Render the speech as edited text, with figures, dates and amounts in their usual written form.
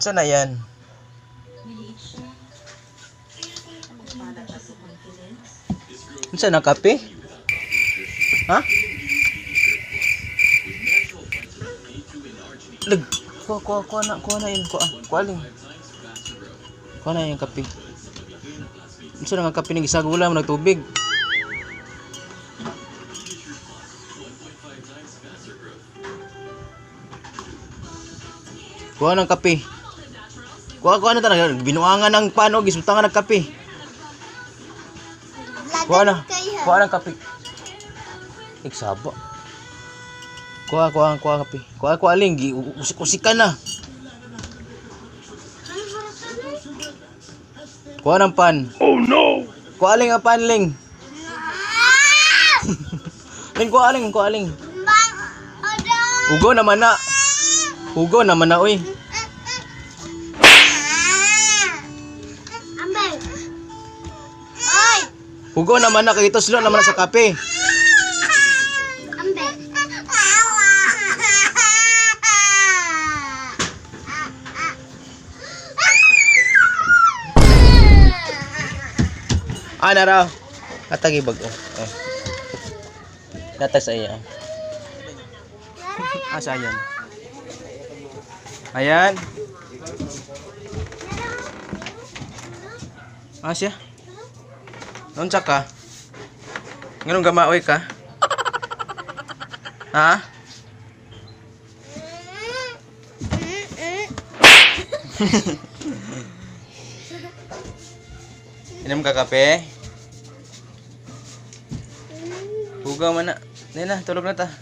Unsa na yan? Unsa na kape? Ha? Lag, kuha na yun, kuha na yung kape. Unsa na nga kape ng isagula mo nagtubig? Kuha ng kape. Kuha na talaga. Binuangan ng panog. Isutangan ng kape. Kuha ng kape. Iksaba. Kuha kape. Kuha aling. Usik-usikan na. Kuha ng pan. Oh no! Kuha aling ang pan, Ling. Ling, kuha aling. Ugo naman na. Uy. Hugo naman na, kagito sila naman na sa kape. Na raw. Atagi bag. Natag sa iya. Saan yan? Ayan. Siya. Nunsa ka? Nganong gamaoy ka? Ha? Inom ka kape? Hugaw man na. Nena, tulog na ta.